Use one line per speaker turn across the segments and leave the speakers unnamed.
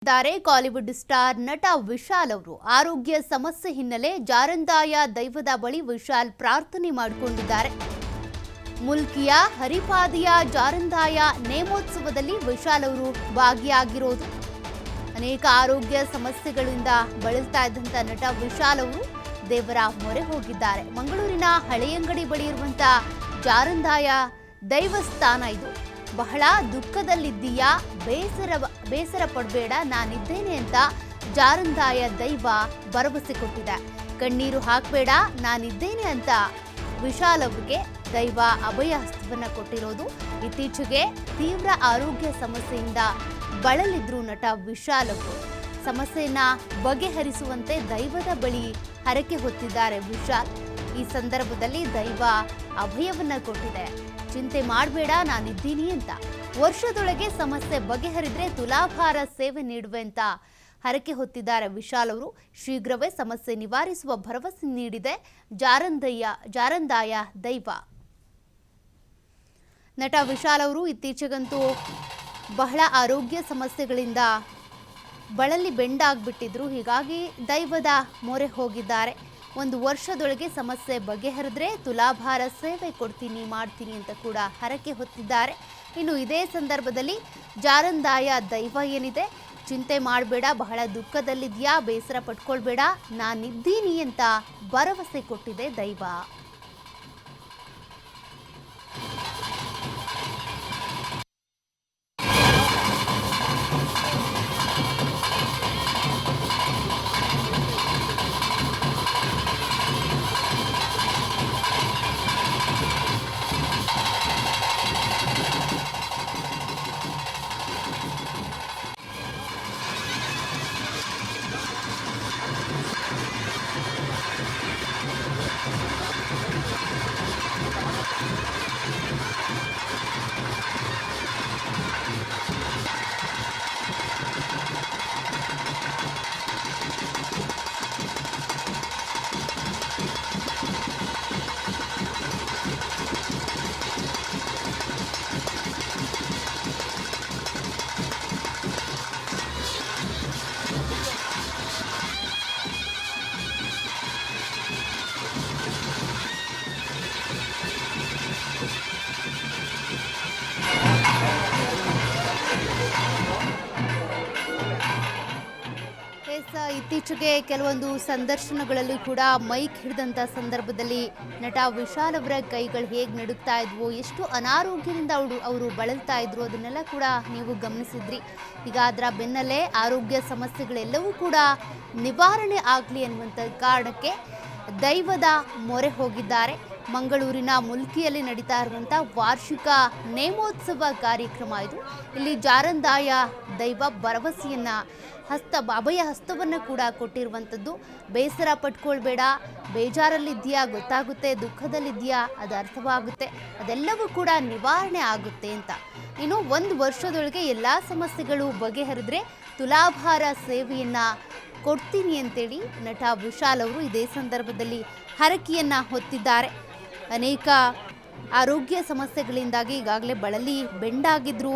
Kollywood star ನಟ ವಿಶಾಲ್ ಅವರು ಆರೋಗ್ಯ ಸಮಸ್ಯೆ ಹಿನ್ನೆಲೆ ಜಾರಂದಾಯ ದೈವದ ಬಳಿ ವಿಶಾಲ್ ಪ್ರಾರ್ಥನೆ ಮಾಡಿಕೊಂಡಿದ್ದಾರೆ. ಮುಲ್ಕಿಯ ಹರಿಪಾದಿಯ ಜಾರಂದಾಯ ನೇಮೋತ್ಸವದಲ್ಲಿ ವಿಶಾಲ್ ಅವರು ಭಾಗಿಯಾಗಿರೋದು. ಅನೇಕ ಆರೋಗ್ಯ ಸಮಸ್ಯೆಗಳಿಂದ ಬಳಲ್ತಾ ಇದ್ದಂತ ನಟ ವಿಶಾಲ್ ಅವರು ದೇವರ ಮೊರೆ ಹೋಗಿದ್ದಾರೆ. ಮಂಗಳೂರಿನ ಹಳೆಯಂಗಡಿ ಬಳಿ ಇರುವಂತಹ ಜಾರಂದಾಯ ದೈವಸ್ಥಾನ ಇದು. ಬಹಳ ದುಃಖದಲ್ಲಿದ್ದೀಯಾ, ಬೇಸರ ಪಡಬೇಡ, ನಾನಿದ್ದೇನೆ ಅಂತ ಜಾರಂದಾಯ ದೈವ ಭರವಸೆ ಕೊಟ್ಟಿದೆ. ಕಣ್ಣೀರು ಹಾಕಬೇಡ, ನಾನಿದ್ದೇನೆ ಅಂತ ವಿಶಾಲ್ ಅವರಿಗೆ ದೈವ ಅಭಯ ಹಸ್ತವನ್ನ ಕೊಟ್ಟಿರೋದು. ಇತ್ತೀಚೆಗೆ ತೀವ್ರ ಆರೋಗ್ಯ ಸಮಸ್ಯೆಯಿಂದ ಬಳಲಿದ್ರು ನಟ ವಿಶಾಲ್ ಅವರು. ಸಮಸ್ಯೆಯನ್ನ ಬಗೆಹರಿಸುವಂತೆ ದೈವದ ಬಳಿ ಹರಕೆ ಹೊತ್ತಿದ್ದಾರೆ ವಿಶಾಲ್. ಈ ಸಂದರ್ಭದಲ್ಲಿ ದೈವ ಅಭಯವನ್ನ ಕೊಟ್ಟಿದೆ. ಚಿಂತೆ ಮಾಡಬೇಡ, ನಾನಿದ್ದೀನಿ ಅಂತ. ವರ್ಷದೊಳಗೆ ಸಮಸ್ಯೆ ಬಗೆಹರಿದ್ರೆ ತುಲಾಭಾರ ಸೇವೆ ನೀಡುವೆ ಅಂತ ಹರಕೆ ಹೊತ್ತಿದ್ದಾರೆ ವಿಶಾಲ್ ಅವರು. ಶೀಘ್ರವೇ ಸಮಸ್ಯೆ ನಿವಾರಿಸುವ ಭರವಸೆ ನೀಡಿದೆ ಜಾರಂದಾಯ ದೈವ. ನಟ ವಿಶಾಲ್ ಅವರು ಇತ್ತೀಚೆಗಂತೂ ಬಹಳ ಆರೋಗ್ಯ ಸಮಸ್ಯೆಗಳಿಂದ ಬಳಲಿ ಬೆಂಡಾಗ್ಬಿಟ್ಟಿದ್ರು. ಹೀಗಾಗಿ ದೈವದ ಮೊರೆ ಹೋಗಿದ್ದಾರೆ. ಒಂದು ವರ್ಷದೊಳಗೆ ಸಮಸ್ಯೆ ಬಗೆಹರಿದ್ರೆ ತುಲಾಭಾರ ಸೇವೆ ಮಾಡ್ತೀನಿ ಅಂತ ಕೂಡ ಹರಕೆ ಹೊತ್ತಿದ್ದಾರೆ. ಇನ್ನು ಇದೇ ಸಂದರ್ಭದಲ್ಲಿ ಜಾರಂದಾಯ ದೈವ ಏನಿದೆ, ಚಿಂತೆ ಮಾಡಬೇಡ, ಬಹಳ ದುಃಖದಲ್ಲಿದ್ಯಾ, ಬೇಸರ ಪಟ್ಕೊಳ್ಬೇಡ, ನಾನಿದ್ದೀನಿ ಅಂತ ಭರವಸೆ ಕೊಟ್ಟಿದೆ ದೈವ. ಇತ್ತೀಚೆಗೆ ಕೆಲವೊಂದು ಸಂದರ್ಶನಗಳಲ್ಲಿ ಕೂಡ ಮೈಕ್ ಹಿಡಿದಂಥ ಸಂದರ್ಭದಲ್ಲಿ ನಟ ವಿಶಾಲ್ ಅವರ ಕೈಗಳು ಹೇಗೆ ನಡುಗ್ತಾ ಇದ್ವು, ಎಷ್ಟು ಅನಾರೋಗ್ಯದಿಂದ ಅವರು ಬಳಲ್ತಾ ಇದ್ರು, ಅದನ್ನೆಲ್ಲ ಕೂಡ ನೀವು ಗಮನಿಸಿದ್ರಿ. ಈಗ ಅದರ ಬೆನ್ನಲ್ಲೇ ಆರೋಗ್ಯ ಸಮಸ್ಯೆಗಳೆಲ್ಲವೂ ಕೂಡ ನಿವಾರಣೆ ಆಗಲಿ ಅನ್ನುವಂಥ ಕಾರಣಕ್ಕೆ ದೈವದ ಮೊರೆ ಹೋಗಿದ್ದಾರೆ. ಮಂಗಳೂರಿನ ಮುಲ್ಕಿಯಲ್ಲಿ ನಡೀತಾ ಇರುವಂಥ ವಾರ್ಷಿಕ ನೇಮೋತ್ಸವ ಕಾರ್ಯಕ್ರಮ ಇದು. ಇಲ್ಲಿ ಜಾರಂದಾಯ ದೈವ ಭರವಸೆಯನ್ನ ಅಭಯ ಹಸ್ತವನ್ನು ಕೂಡ ಕೊಟ್ಟಿರುವಂಥದ್ದು. ಬೇಸರ ಪಟ್ಕೊಳ್ಬೇಡ, ಬೇಜಾರಲ್ಲಿದ್ದೀಯಾ ಗೊತ್ತಾಗುತ್ತೆ, ದುಃಖದಲ್ಲಿದ್ದೀಯಾ ಅದು ಅರ್ಥವಾಗುತ್ತೆ, ಅದೆಲ್ಲವೂ ಕೂಡ ನಿವಾರಣೆ ಆಗುತ್ತೆ ಅಂತ. ಇನ್ನು ಒಂದು ವರ್ಷದೊಳಗೆ ಎಲ್ಲ ಸಮಸ್ಯೆಗಳು ಬಗೆಹರಿದ್ರೆ ತುಲಾಭಾರ ಸೇವೆಯನ್ನ ಕೊಡ್ತೀನಿ ಅಂತೇಳಿ ನಟ ವಿಶಾಲ್ ಅವರು ಇದೇ ಸಂದರ್ಭದಲ್ಲಿ ಹರಕೆಯನ್ನ ಹೊತ್ತಿದ್ದಾರೆ. ಅನೇಕ ಆರೋಗ್ಯ ಸಮಸ್ಯೆಗಳಿಂದಾಗಿ ಈಗಾಗಲೇ ಬಳಲಿ ಬೆಂಡಾಗಿದ್ರು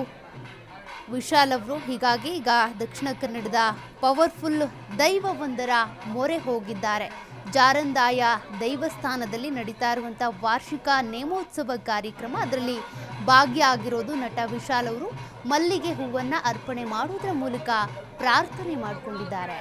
ವಿಶಾಲ್ ಅವರು. ಹೀಗಾಗಿ ಈಗ ದಕ್ಷಿಣ ಕನ್ನಡದ ಪವರ್ಫುಲ್ ದೈವವೊಂದರ ಮೊರೆ ಹೋಗಿದ್ದಾರೆ. ಜಾರಂದಾಯ ದೈವಸ್ಥಾನದಲ್ಲಿ ನಡೀತಾ ಇರುವಂಥ ವಾರ್ಷಿಕ ನೇಮೋತ್ಸವ ಕಾರ್ಯಕ್ರಮ, ಅದರಲ್ಲಿ ಭಾಗಿಯಾಗಿರೋದು ನಟ ವಿಶಾಲ್ ಅವರು. ಮಲ್ಲಿಗೆ ಹೂವನ್ನು ಅರ್ಪಣೆ ಮಾಡುವುದರ ಮೂಲಕ ಪ್ರಾರ್ಥನೆ ಮಾಡಿಕೊಂಡಿದ್ದಾರೆ.